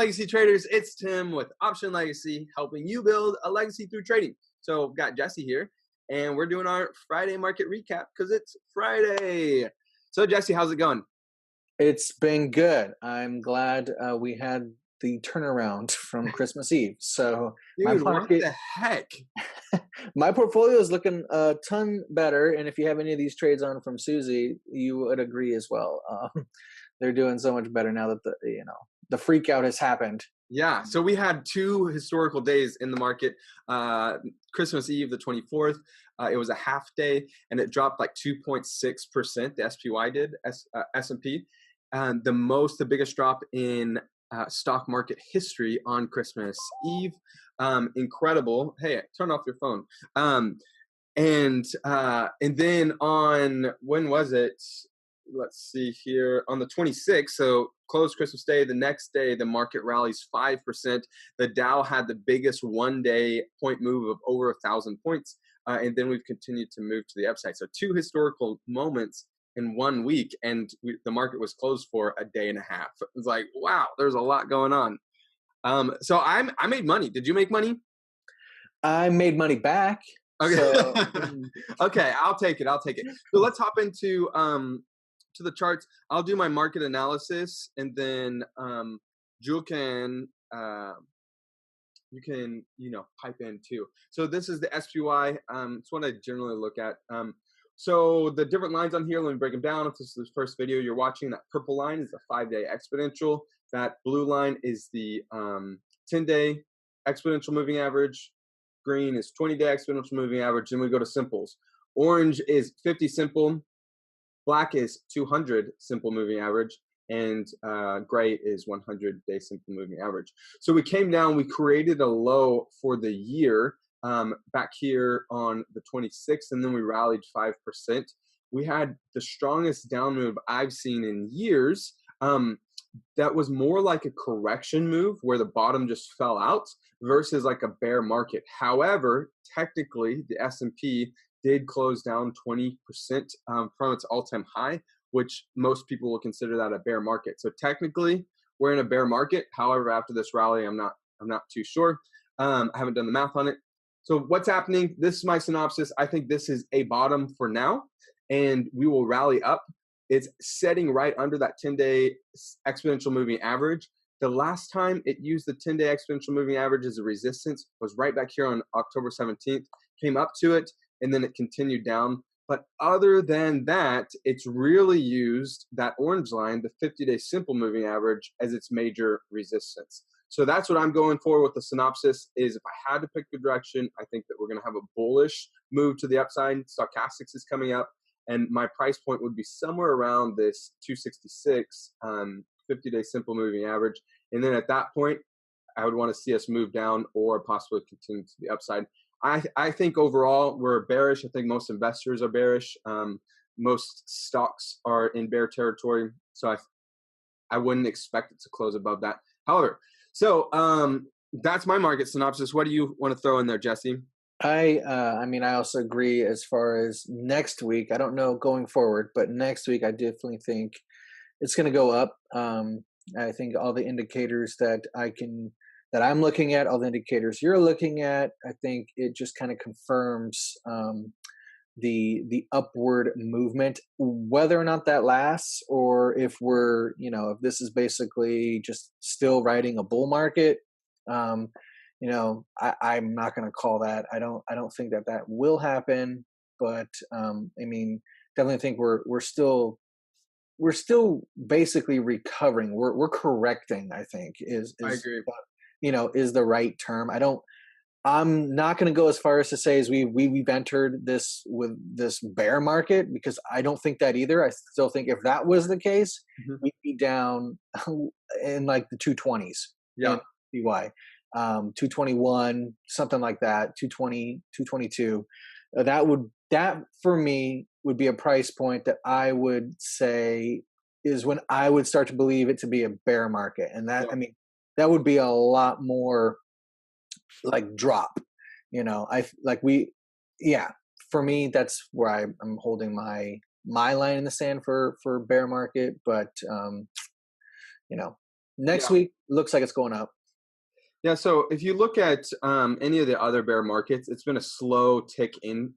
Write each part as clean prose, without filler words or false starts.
legacy traders, it's Tim with Option Legacy, helping you build a legacy through trading. So I've got Jesse here, and we're doing our Friday market recap because it's Friday. So Jesse, how's it going? It's been good. I'm glad we had the turnaround from Christmas Eve. So Dude, what the heck? my portfolio is looking a ton better. And if you have any of these trades on from Suzy, you would agree as well. They're doing so much better now that the freak out has happened. Yeah, so we had two historical days in the market. Christmas Eve, the 24th, it was a half day, and it dropped like 2.6%. The SPY did, S&P. The biggest drop in stock market history on Christmas Eve. Incredible. Hey, turn off your phone. And then on, when was it? Let's see here, on the 26th, so closed Christmas Day. The next day, the market rallies 5%. The Dow had the biggest one-day point move of over 1,000 points, and then we've continued to move to the upside. So two historical moments in 1 week, and the market was closed for a day and a half. It's like, wow, there's a lot going on. So I made money. Did you make money? I made money back. Okay. So, Okay, I'll take it. So let's hop into to the charts. I'll do my market analysis, and then Jewel can pipe in too. So this is the SPY. It's what I generally look at. So the different lines on here, let me break them down. If this is the first video you're watching, that purple line is the 5-day exponential. That blue line is the 10-day exponential moving average. Green is 20-day exponential moving average. Then we go to simples. Orange is 50 simple. Black is 200 simple moving average, and gray is 100-day simple moving average. So we came down, we created a low for the year back here on the 26th, and then we rallied 5%. We had the strongest down move I've seen in years. That was more like a correction move where the bottom just fell out versus like a bear market. However, technically, the S&P did close down 20% from its all-time high, which most people will consider that a bear market. So technically, we're in a bear market. However, after this rally, I'm not too sure. I haven't done the math on it. So what's happening? This is my synopsis. I think this is a bottom for now, and we will rally up. It's setting right under that 10-day exponential moving average. The last time it used the 10-day exponential moving average as a resistance was right back here on October 17th, came up to it, and then it continued down. But other than that, it's really used that orange line, the 50-day simple moving average, as its major resistance. So that's what I'm going for with the synopsis is if I had to pick the direction, I think that we're going to have a bullish move to the upside. Stochastics is coming up, and my price point would be somewhere around this 266 50-day simple moving average. And then at that point, I would want to see us move down or possibly continue to the upside. I think overall we're bearish. I think most investors are bearish. Most stocks are in bear territory. So I wouldn't expect it to close above that. However, so that's my market synopsis. What do you want to throw in there, Jesse? I also agree as far as next week. I don't know going forward, but next week I definitely think it's going to go up. I think all the indicators that I'm looking at, all the indicators you're looking at, I think it just kind of confirms the upward movement. Whether or not that lasts, or if we're, if this is basically just still riding a bull market, I'm not going to call that. I don't think that will happen. But definitely think we're still basically recovering. We're correcting. I think I agree. Is the right term. I'm not going to go as far as to say as we've entered this with this bear market, because I don't think that either. I still think if that was the case, we'd be down in like the 220s. Yeah. In BY, 221, something like that, 220, 222. That for me would be a price point that I would say is when I would start to believe it to be a bear market. And that, that would be a lot more like drop, for me, that's where I'm holding my line in the sand for bear market. But, Next Yeah. week looks like it's going up. Yeah. So if you look at any of the other bear markets, it's been a slow tick into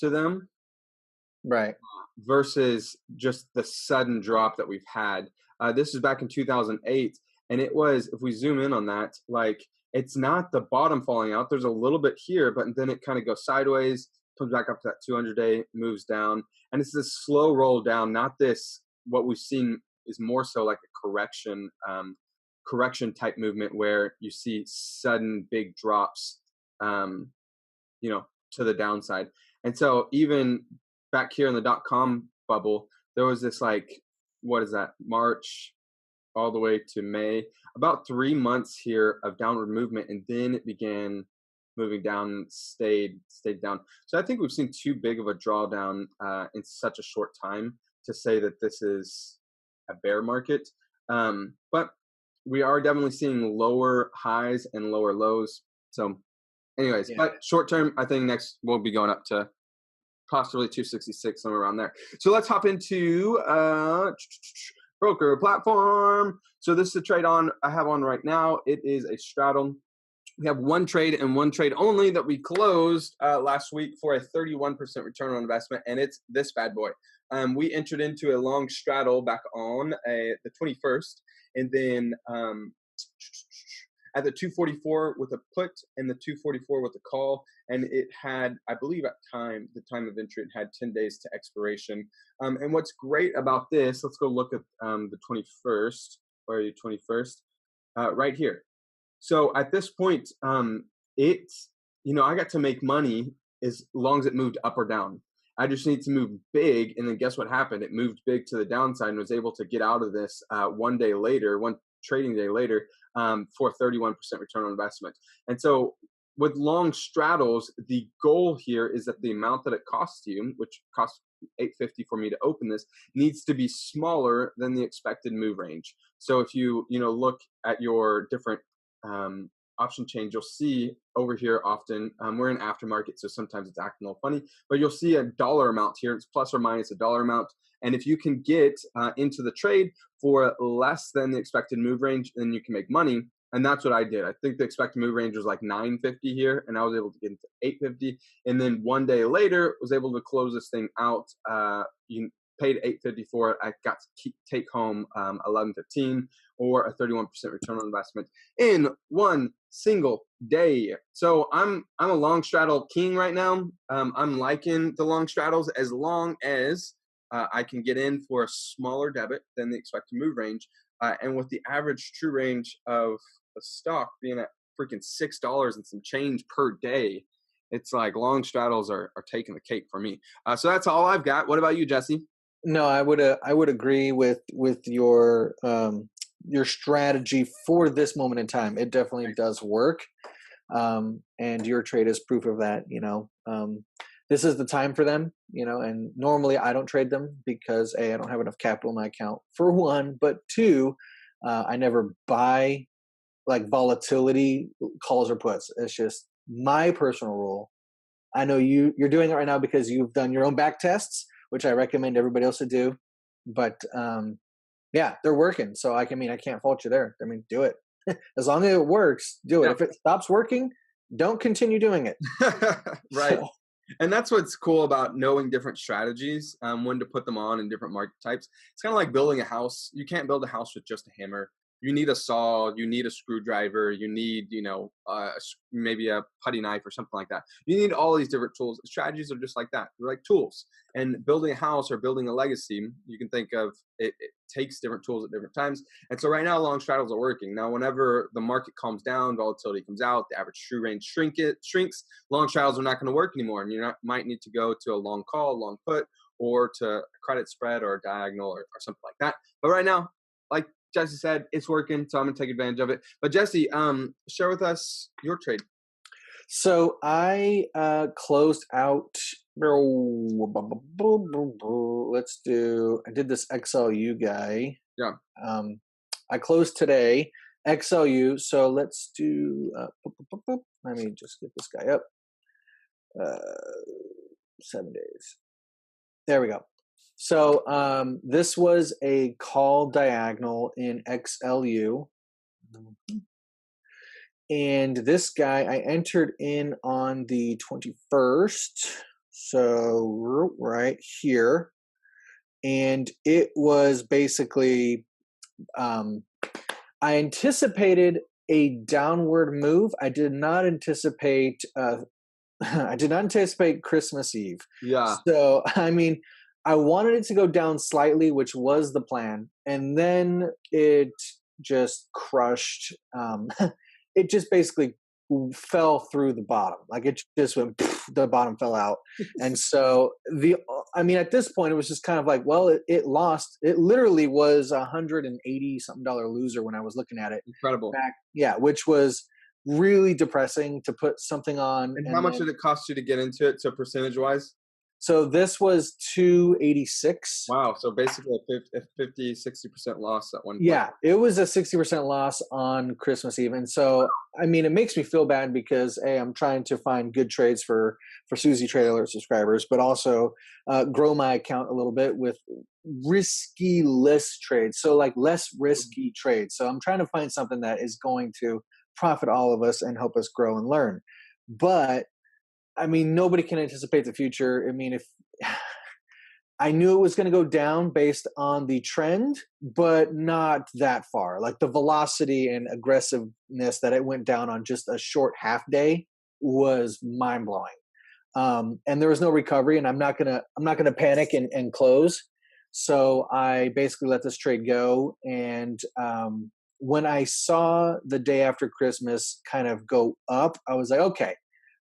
them Right. versus just the sudden drop that we've had. This is back in 2008, and it was, if we zoom in on that, like it's not the bottom falling out. There's a little bit here, but then it kind of goes sideways, comes back up to that 200-day, moves down, and it's this slow roll down. Not this. What we've seen is more so like a correction type movement where you see sudden big drops, um, to the downside. And so even back here in the .com bubble, there was this like, what is that, March all the way to May, about 3 months here of downward movement, and then it began moving down and stayed down. So I think we've seen too big of a drawdown in such a short time to say that this is a bear market. But we are definitely seeing lower highs and lower lows. So anyways, Yeah. but short term, I think next we'll be going up to possibly 266, somewhere around there. So let's hop into broker platform. So this is a trade I have on right now. It is a straddle. We have one trade and one trade only that we closed last week for a 31% return on investment, and it's this bad boy. We entered into a long straddle back on the 21st, and then at the 244 with a put and the 244 with a call, and it had, I believe at the time of entry, it had 10 days to expiration. And what's great about this, let's go look at the 21st. Where are you, 21st? Right here. So at this point, it's, I got to make money as long as it moved up or down. I just need to move big, and then guess what happened? It moved big to the downside and was able to get out of this one trading day later, for 31% return on investment. And so with long straddles, the goal here is that the amount that it costs you, which costs $8.50 for me to open this, needs to be smaller than the expected move range. So if you look at your different option change, you'll see over here often, we're in aftermarket, so sometimes it's acting a little funny, but you'll see a dollar amount here. It's plus or minus a dollar amount. And if you can get into the trade for less than the expected move range, then you can make money. And that's what I did. I think the expected move range was like 950 here, and I was able to get into 850. And then one day later, was able to close this thing out. You paid 850 for it. I got to take home 1115, or a 31% return on investment in one single day. So I'm a long straddle king right now. I'm liking the long straddles as long as I can get in for a smaller debit than the expected move range. And with the average true range of the stock being at freaking $6 and some change per day, it's like long straddles are taking the cake for me. So that's all I've got. What about you, Jesse? No, I would agree with your strategy for this moment in time. It definitely does work, and your trade is proof of that. This is the time for them. And normally I don't trade them because A, I don't have enough capital in my account for one, but two, I never buy like volatility calls or puts. It's just my personal rule. I know you're doing it right now because you've done your own back tests, which I recommend everybody else to do. But yeah, they're working. So I can't fault you there. Do it. As long as it works, do it. Yeah. If it stops working, don't continue doing it. Right. So, And that's what's cool about knowing different strategies, when to put them on in different market types. It's kind of like building a house. You can't build a house with just a hammer. You need a saw, you need a screwdriver, you need, maybe a putty knife or something like that. You need all these different tools. Strategies are just like that. They're like tools. And building a house or building a legacy, you can think of it takes different tools at different times. And so right now, long straddles are working. Now, whenever the market calms down, volatility comes out, the average true range shrinks, long straddles are not going to work anymore. And might need to go to a long call, long put, or to a credit spread or a diagonal or something like that. But right now, like Jesse said, it's working, so I'm gonna take advantage of it. But Jesse, share with us your trade. So I closed out. I did this XLU guy. Yeah. I closed today XLU. So let's do. Let me just get this guy up. 7 days. There we go. So this was a call diagonal in XLU. And this guy I entered in on the 21st. So right here. And it was basically, um, I anticipated a downward move. I did not anticipate I did not anticipate Christmas Eve. Yeah, So, I mean, I wanted it to go down slightly, which was the plan, and then it just crushed. It just basically fell through the bottom. Like it just went, the bottom fell out. And so I mean, at this point, it was just kind of like, well, it lost. It literally was $180 something loser when I was looking at it incredible. back. Yeah, which was really depressing to put something on And how and much then did it cost you to get into it? So percentage wise? so this was 286. Wow. So basically a 50, 60% loss at one point. Yeah, it was a 60% loss on Christmas Eve. And so I mean it makes me feel bad because hey, I'm trying to find good trades for Suzy Trade Alert subscribers, but also grow my account a little bit with risky list trades. So like less risky trades. So I'm trying to find something that is going to profit all of us and help us grow and learn. But I mean, nobody can anticipate the future. I mean, if I knew it was going to go down based on the trend, but not that far. Like the velocity and aggressiveness that it went down on just a short half day was mind blowing. And there was no recovery, and I'm not gonna panic and close. So I basically let this trade go. And when I saw the day after Christmas kind of go up, I was like, okay,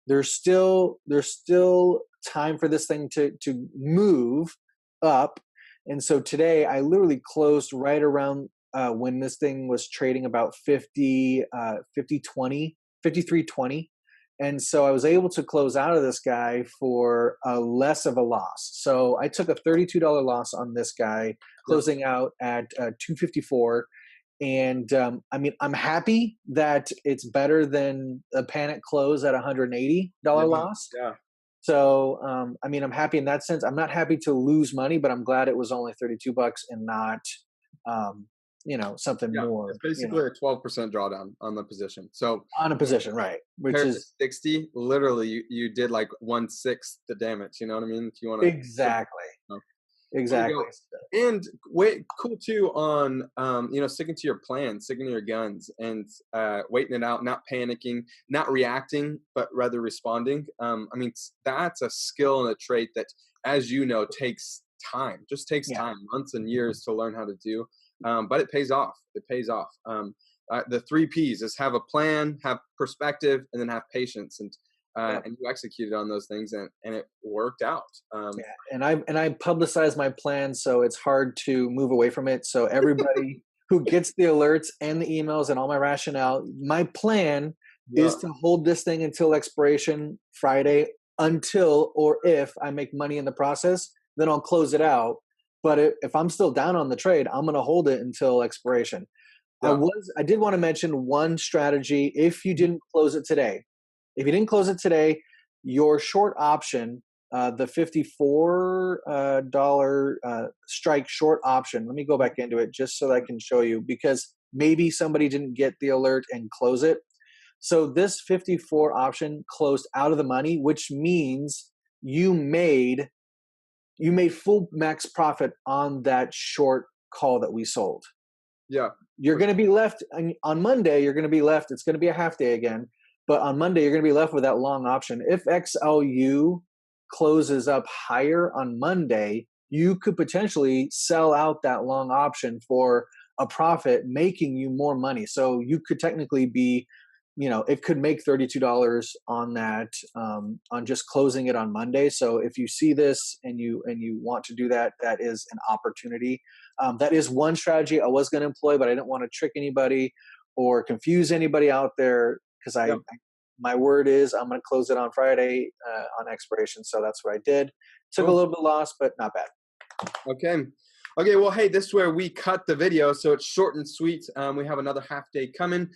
there's still time for this thing to move up. And so today I literally closed right around when this thing was trading about 53.20. And so I was able to close out of this guy for less of a loss. So I took a $32 loss on this guy, Yep. closing out at 254. And I mean, I'm happy that it's better than a panic close at $180 Yeah. loss. Yeah. So, I mean, I'm happy in that sense. I'm not happy to lose money, but I'm glad it was only 32 bucks and not, um, something Yeah. more, It's basically a 12% drawdown on the position. So on a position, right? Which compared to is 60, literally you did like 1/6 the damage. You know what I mean? If you want to, exactly, there you exactly. go. And wait, cool too on sticking to your plan, sticking to your guns, and waiting it out, not panicking, not reacting, but rather responding. I mean, that's a skill and a trait that, as you know, takes time. Just takes Yeah, time, months and years to learn how to do. But it pays off. It pays off. The three P's is have a plan, have perspective, and then have patience. yeah, And you executed on those things, and it worked out. yeah. And I publicize my plan, so it's hard to move away from it. So everybody who gets the alerts and the emails and all my rationale, my plan Yeah. is to hold this thing until expiration Friday, until or if I make money in the process, then I'll close it out. But if I'm still down on the trade, I'm going to hold it until expiration. Yeah. I did want to mention one strategy. If you didn't close it today, if you didn't close it today, your short option, the $54 strike short option. Let me go back into it just so that I can show you, because maybe somebody didn't get the alert and close it. So this 54 option closed out of the money, which means you made full max profit on that short call that we sold. Yeah. You're going to be left on Monday. You're going to be left. It's going to be a half day again, but on Monday you're going to be left with that long option. If XLU closes up higher on Monday, you could potentially sell out that long option for a profit, making you more money. So you could technically be, it could make $32 on that, on just closing it on Monday. So if you see this and you want to do that, that is an opportunity. That is one strategy I was going to employ, but I didn't want to trick anybody or confuse anybody out there, because Yeah. my word is I'm going to close it on Friday on expiration. So that's what I did. Took a Cool. little bit of loss, but not bad. Okay. Okay, well, hey, this is where we cut the video, so it's short and sweet. We have another half day coming.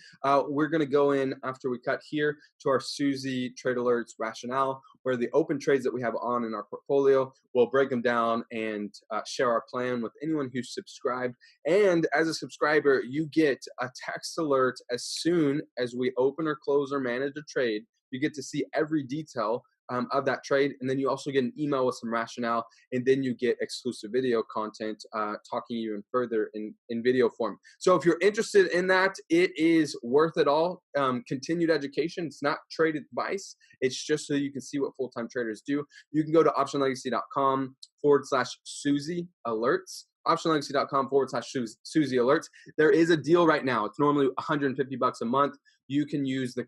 We're going to go in after we cut here to our Suzy Trade Alerts rationale. where the open trades that we have on in our portfolio, we'll break them down and share our plan with anyone who's subscribed. And as a subscriber, you get a text alert as soon as we open or close or manage a trade. You get to see every detail of that trade, and then you also get an email with some rationale, and then you get exclusive video content talking even further in video form. So if you're interested in that, it is worth it all. Continued education. It's not trade advice. It's just so you can see what full-time traders do. You can go to optionlegacy.com/Suzy Alerts. optionlegacy.com/Suzy Alerts. There is a deal right now. It's normally $150 a month. You can use the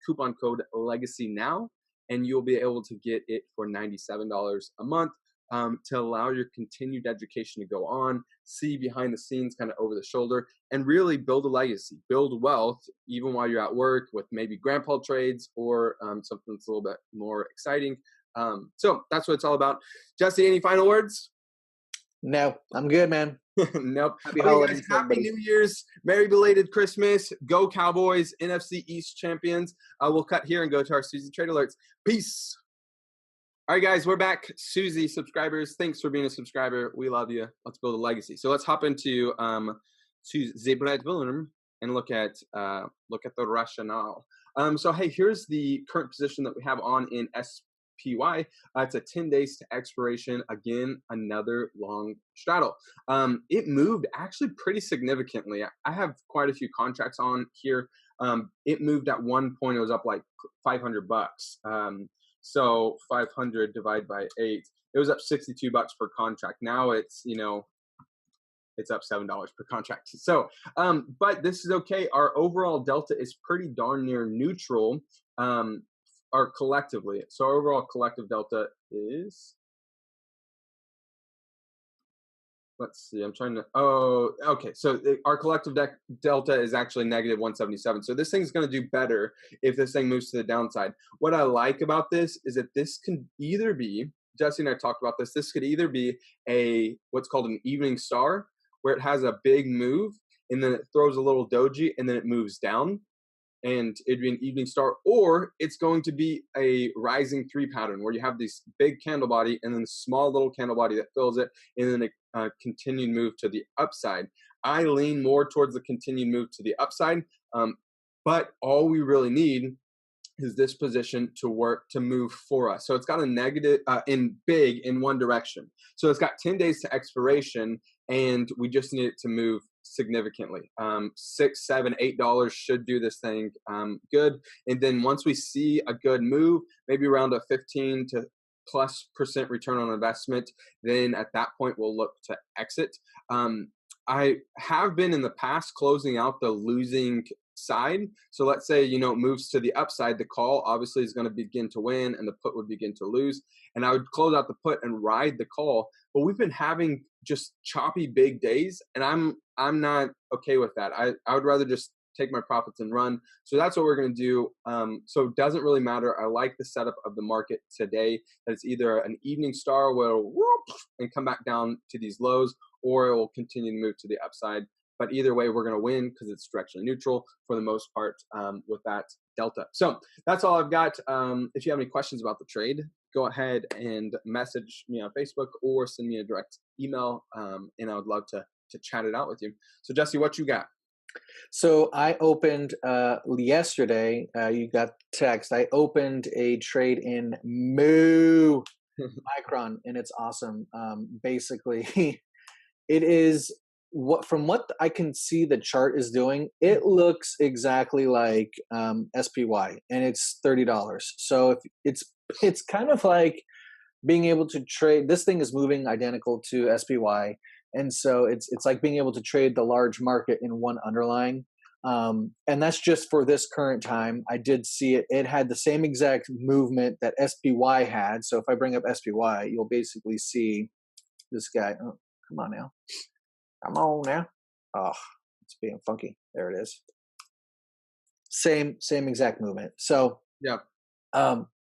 coupon code Legacy now, and you'll be able to get it for $97 a month to allow your continued education to go on, see behind the scenes, kind of over the shoulder, and really build a legacy, build wealth, even while you're at work with maybe grandpa trades or something that's a little bit more exciting. So that's what it's all about. Jesse, any final words? No, I'm good, man. Nope. Happy Okay, holidays, guys, happy everybody. New Year's. Merry belated Christmas. Go Cowboys, NFC East champions. We'll cut here and go to our Suzy Trade Alerts. Peace. All right, guys, we're back. Suzy subscribers, thanks for being a subscriber. We love you. Let's build a legacy. So let's hop into Suzy Trade Alerts and look at the rationale. So hey, here's the current position that we have on in SPY. It's a 10 days to expiration. Again, another long straddle. It moved actually pretty significantly. I have quite a few contracts on here. It moved at one point. It was up like $500. So 500 divided by 8, it was up $62 per contract. Now it's, it's up $7 per contract. So, but this is okay. Our overall delta is pretty darn near neutral, or collectively. So our overall collective delta is, let's see, I'm trying to, okay. So our collective delta is actually negative 177. So this thing's going to do better if this thing moves to the downside. What I like about this is that this can either be, Jesse and I talked about this could either be what's called an evening star, where it has a big move and then it throws a little doji and then it moves down, and it'd be an evening star, or it's going to be a rising 3 pattern where you have this big candle body and then a small little candle body that fills it, and then a continued move to the upside. I lean more towards the continued move to the upside, but all we really need is this position to move for us. So it's got a negative in big in one direction. So it's got 10 days to expiration, and we just need it to move significantly. $6, $7, $8 should do this thing good. And then once we see a good move, maybe around a 15 to +% return on investment, then at that point we'll look to exit. I have been in the past closing out the losing side. So let's say, it moves to the upside, the call obviously is going to begin to win and the put would begin to lose. And I would close out the put and ride the call. But we've been having just choppy big days, and I'm not okay with that. I would rather just take my profits and run. So that's what we're going to do. So it doesn't really matter. I like the setup of the market today, that it's either an evening star where it'll whoop and come back down to these lows, or it will continue to move to the upside. But either way, we're going to win because it's directionally neutral for the most part with that delta. So that's all I've got. If you have any questions about the trade, go ahead and message me on Facebook or send me a direct email, and I would love to chat it out with you. So Jesse, what you got? So I opened yesterday. You got text. I opened a trade in Micron, and it's awesome. Basically, it is from what I can see the chart is doing. It looks exactly like SPY, and it's $30. So if it's kind of like being able to trade. This thing is moving identical to SPY. And so it's like being able to trade the large market in one underlying. And that's just for this current time. I did see it. It had the same exact movement that SPY had. So if I bring up SPY, you'll basically see this guy. Oh, come on now. Come on now. Oh, it's being funky. There it is. Same exact movement. So yeah,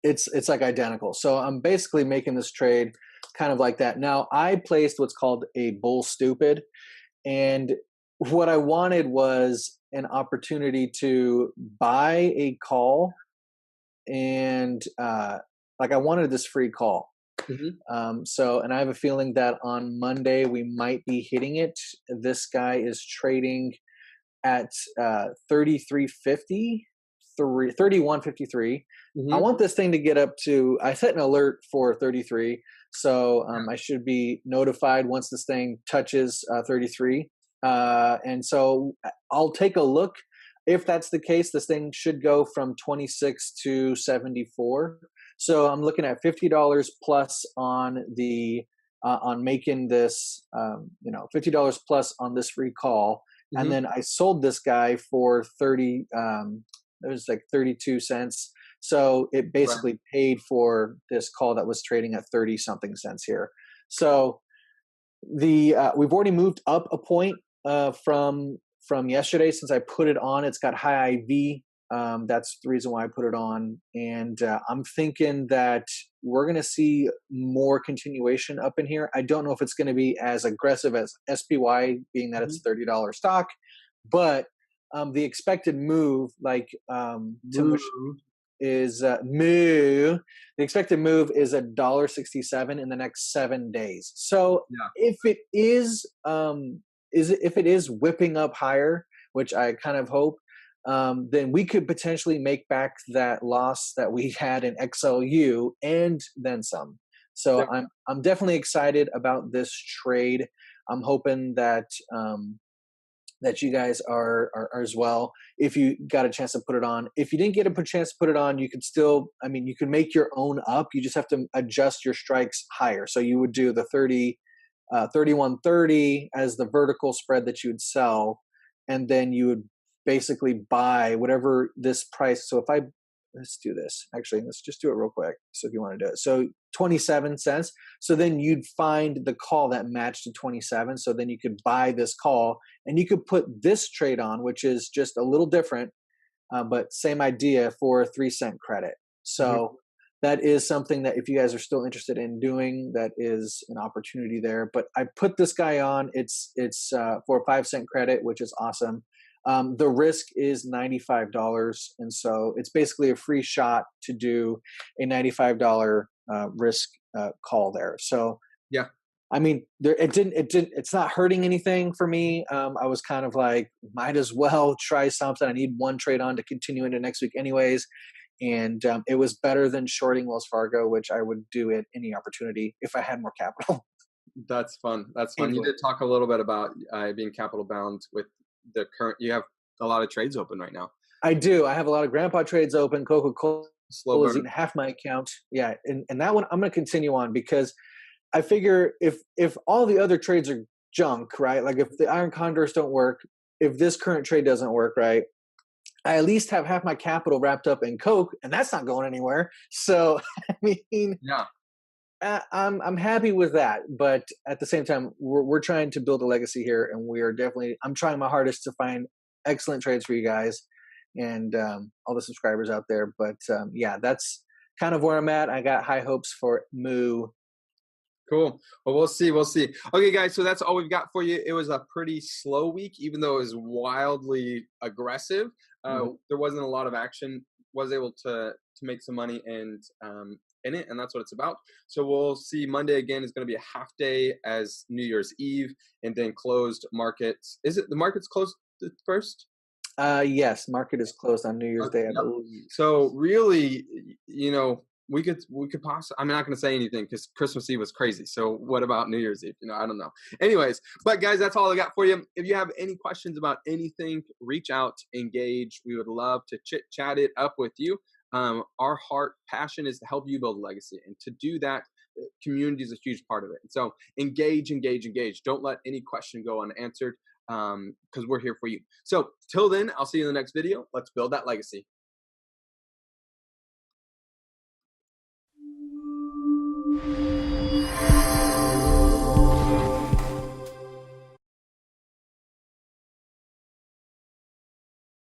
it's like identical. So I'm basically making this trade kind of like that. Now I placed what's called a bull stupid, and what I wanted was an opportunity to buy a call and like I wanted this free call. Hmm. So, and I have a feeling that on Monday we might be hitting it. This guy is trading at 33.50, 31.53. I Hmm. want this thing to get up to, I set an alert for 33. So Yeah. I should be notified once this thing touches 33. And so I'll take a look. If that's the case, this thing should go from 26 to 74. So I'm looking at $50 plus on making this, $50 plus on this free call. And Hmm. then I sold this guy for 30, it was like 32 cents. So it Right. basically paid for this call that was trading at 30 something cents here. So we've already moved up a point from yesterday since I put it on. It's got high IV. That's the reason why I put it on, and I'm thinking that we're going to see more continuation up in here. I don't know if it's going to be as aggressive as SPY, being that it's $30 stock, but the expected move, like Tim was Hmm. is moo. The expected move is $1.67 in the next 7 days. So Yeah. if it if it is whipping up higher, which I kind of hope, then we could potentially make back that loss that we had in XLU and then some. So Yep. I'm definitely excited about this trade. I'm hoping that you guys are as well. If you got a chance to put it on, if you didn't get a chance to put it on, you could still, I mean, you can make your own up. You just have to adjust your strikes higher. So you would do the 31.30 as the vertical spread that you would sell, and then you would basically buy whatever this price. So if I let's do this. Actually, let's just do it real quick. So if you want to do it, so 27 cents. So then you'd find the call that matched to 27. So then you could buy this call and you could put this trade on, which is just a little different, but same idea for a 3 cent credit. Hmm. So that is something that if you guys are still interested in doing, that is an opportunity there. But I put this guy on. It's for a 5 cent credit, which is awesome. The risk is $95, and so it's basically a free shot to do a $95 risk call there. So Yeah. I mean, it's not hurting anything for me. I was kind of like, might as well try something. I need one trade on to continue into next week, anyways. And it was better than shorting Wells Fargo, which I would do at any opportunity if I had more capital. That's fun. That's fun. You Anyway, did talk a little bit about being capital bound with the current. You have a lot of trades open right now. I do. I have a lot of grandpa trades open. Coca Slow Cola is burn. eating half my account. Yeah, and that one I'm going to continue on because I figure if all the other trades are junk, right? Like if the iron condors don't work, if this current trade doesn't work, right? I at least have half my capital wrapped up in Coke, and that's not going anywhere. So I mean, Yeah. I'm happy with that, but at the same time, we're trying to build a legacy here, and we are definitely. I'm trying my hardest to find excellent trades for you guys and all the subscribers out there. But yeah, that's kind of where I'm at. I got high hopes for Moo. Cool. Well, we'll see. We'll see. Okay, guys. So that's all we've got for you. It was a pretty slow week, even though it was wildly aggressive. Mhm. There wasn't a lot of action. Was able to make some money and in it, and that's what it's about. So we'll see. Monday again is going to be a half day as New Year's Eve, and then closed markets. Is it the markets closed first? Yes, market is closed on New Year's Day, I Yep. believe. So really, we could possibly. I'm not going to say anything because Christmas Eve was crazy. So what about New Year's Eve? I don't know. Anyways, but guys, that's all I got for you. If you have any questions about anything, reach out, engage. We would love to chit chat it up with you. Our heart passion is to help you build a legacy, and to do that, community is a huge part of it. And so engage, engage, engage. Don't let any question go unanswered because we're here for you. So till then, I'll see you in the next video. Let's build that legacy.